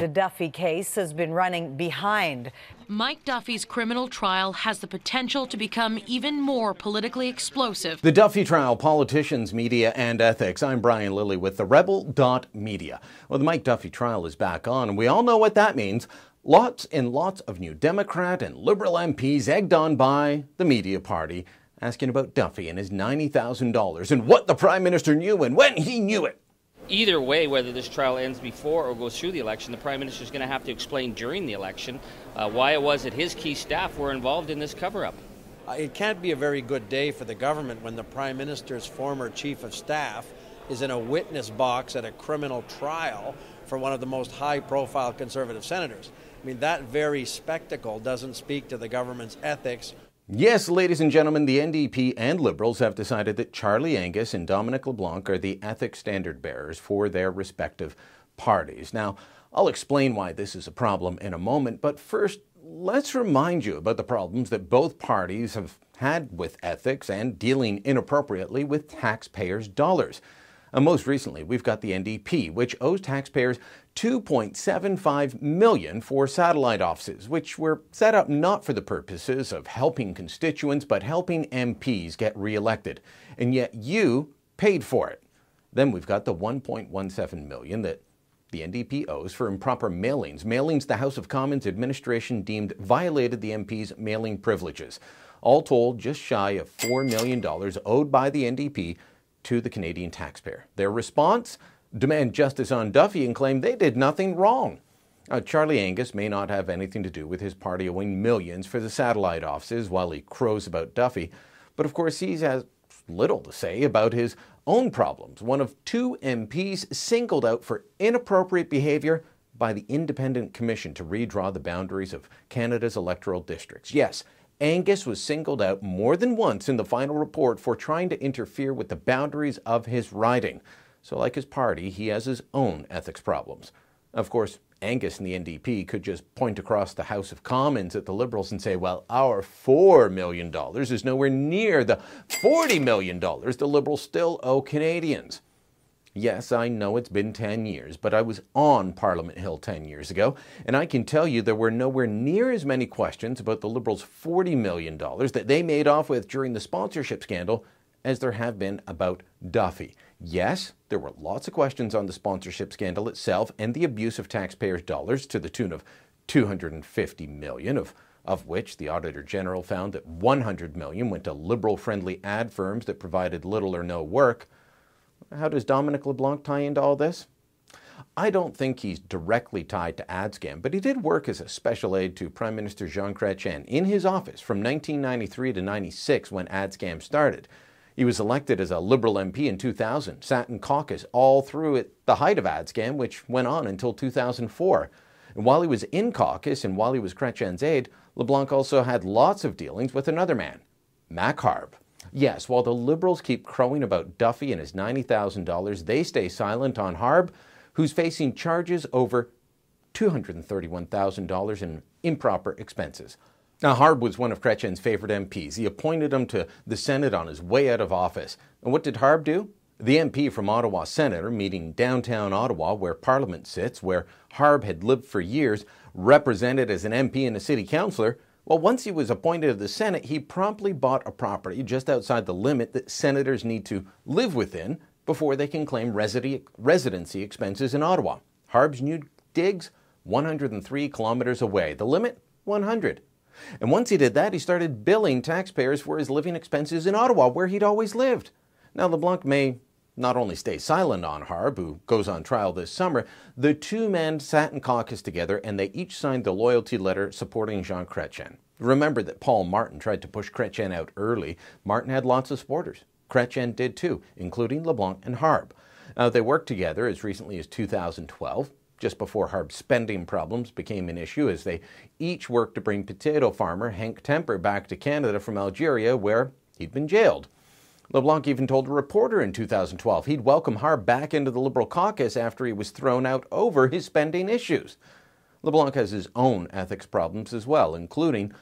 The Duffy case has been running behind. Mike Duffy's criminal trial has the potential to become even more politically explosive. The Duffy Trial, Politicians, Media and Ethics. I'm Brian Lilley with the Rebel.media. Well, the Mike Duffy trial is back on, and we all know what that means. Lots and lots of new Democrat and Liberal MPs egged on by the media party, asking about Duffy and his $90,000 and what the Prime Minister knew and when he knew it. Either way, whether this trial ends before or goes through the election, the Prime Minister is going to have to explain during the election why it was that his key staff were involved in this cover-up. It can't be a very good day for the government when the Prime Minister's former Chief of Staff is in a witness box at a criminal trial for one of the most high-profile Conservative senators. I mean, that very spectacle doesn't speak to the government's ethics. Yes, ladies and gentlemen, the NDP and Liberals have decided that Charlie Angus and Domenic Leblanc are the ethics standard bearers for their respective parties. Now, I'll explain why this is a problem in a moment, but first, let's remind you about the problems that both parties have had with ethics and dealing inappropriately with taxpayers' dollars. Most recently, we've got the NDP, which owes taxpayers $2.75 million for satellite offices, which were set up not for the purposes of helping constituents, but helping MPs get re-elected. And yet you paid for it. Then we've got the $1.17 million that the NDP owes for improper mailings the House of Commons administration deemed violated the MP's mailing privileges. All told, just shy of $4 million owed by the NDP to the Canadian taxpayer. Their response? Demand justice on Duffy and claim they did nothing wrong. Charlie Angus may not have anything to do with his party owing millions for the satellite offices while he crows about Duffy, but of course he has little to say about his own problems. One of two MPs singled out for inappropriate behaviour by the Independent Commission to redraw the boundaries of Canada's electoral districts. Yes, Angus was singled out more than once in the final report for trying to interfere with the boundaries of his riding. So like his party, he has his own ethics problems. Of course, Angus and the NDP could just point across the House of Commons at the Liberals and say, well, our $4 million is nowhere near the $40 million the Liberals still owe Canadians. Yes, I know it's been 10 years, but I was on Parliament Hill 10 years ago, and I can tell you there were nowhere near as many questions about the Liberals' $40 million that they made off with during the sponsorship scandal as there have been about Duffy. Yes, there were lots of questions on the sponsorship scandal itself and the abuse of taxpayers' dollars to the tune of $250 million, of which the Auditor General found that $100 million went to Liberal-friendly ad firms that provided little or no work. How does Domenic Leblanc tie into all this? I don't think he's directly tied to ad scam, but he did work as a special aide to Prime Minister Jean Chrétien in his office from 1993 to 96 when ad scam started. He was elected as a Liberal MP in 2000, sat in caucus all through at the height of ad scam, which went on until 2004. And while he was in caucus and while he was Chrétien's aide, Leblanc also had lots of dealings with another man, Mac Harb. Yes, while the Liberals keep crowing about Duffy and his $90,000, they stay silent on Harb, who's facing charges over $231,000 in improper expenses. Now, Harb was one of Chrétien's favorite MPs. He appointed him to the Senate on his way out of office. And what did Harb do? The MP from Ottawa Senator, meeting downtown Ottawa, where Parliament sits, where Harb had lived for years, represented as an MP and a city councillor. Well, once he was appointed to the Senate, he promptly bought a property just outside the limit that senators need to live within before they can claim residency expenses in Ottawa. Harb's new digs, 103 kilometers away. The limit, 100. And once he did that, he started billing taxpayers for his living expenses in Ottawa, where he'd always lived. Now, Leblanc may not only stay silent on Harb, who goes on trial this summer, the two men sat in caucus together and they each signed the loyalty letter supporting Jean Chrétien. Remember that Paul Martin tried to push Chrétien out early. Martin had lots of supporters. Chrétien did too, including Leblanc and Harb. They worked together as recently as 2012, just before Harb's spending problems became an issue, as they each worked to bring potato farmer Hank Temper back to Canada from Algeria, where he'd been jailed. Leblanc even told a reporter in 2012 he'd welcome Harb back into the Liberal caucus after he was thrown out over his spending issues. Leblanc has his own ethics problems as well, including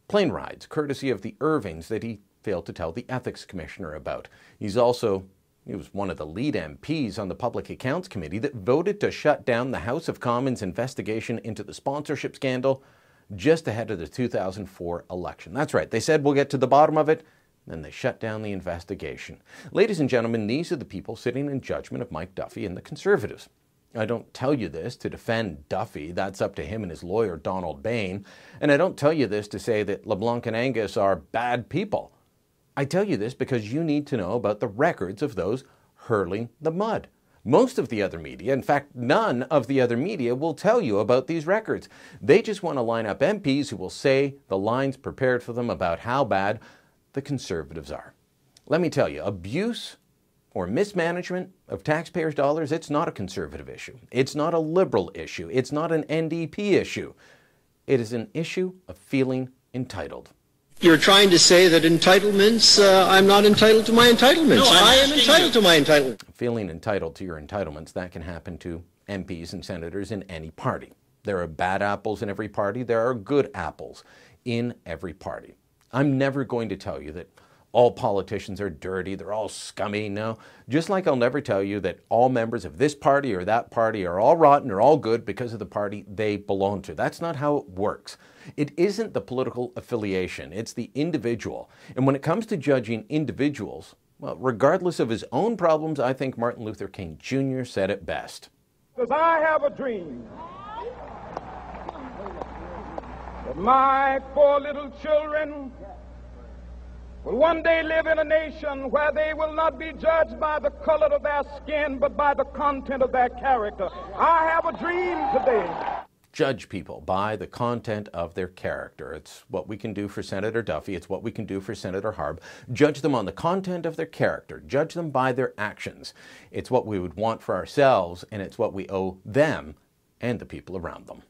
plane rides, courtesy of the Irvings, that he failed to tell the ethics commissioner about. He's also He was one of the lead MPs on the Public Accounts Committee that voted to shut down the House of Commons investigation into the sponsorship scandal just ahead of the 2004 election. That's right, they said we'll get to the bottom of it, then they shut down the investigation. Ladies and gentlemen, these are the people sitting in judgment of Mike Duffy and the Conservatives. I don't tell you this to defend Duffy, that's up to him and his lawyer Donald Bain, and I don't tell you this to say that Leblanc and Angus are bad people. I tell you this because you need to know about the records of those hurling the mud. Most of the other media, in fact, none of the other media will tell you about these records. They just want to line up MPs who will say the lines prepared for them about how bad the Conservatives are. Let me tell you, abuse or mismanagement of taxpayers' dollars, it's not a Conservative issue. It's not a Liberal issue. It's not an NDP issue. It is an issue of feeling entitled. You're trying to say that entitlements, I'm not entitled to my entitlements. No, I am entitled to my entitlements. Feeling entitled to your entitlements, that can happen to MPs and senators in any party. There are bad apples in every party. There are good apples in every party. I'm never going to tell you that all politicians are dirty, they're all scummy, no. Just like I'll never tell you that all members of this party or that party are all rotten or all good because of the party they belong to. That's not how it works. It isn't the political affiliation, it's the individual. And when it comes to judging individuals, well, regardless of his own problems, I think Martin Luther King Jr. said it best. Because I have a dream that my 4 little children will one day live in a nation where they will not be judged by the color of their skin, but by the content of their character. I have a dream today. Judge people by the content of their character. It's what we can do for Senator Duffy. It's what we can do for Senator Harb. Judge them on the content of their character. Judge them by their actions. It's what we would want for ourselves, and it's what we owe them and the people around them.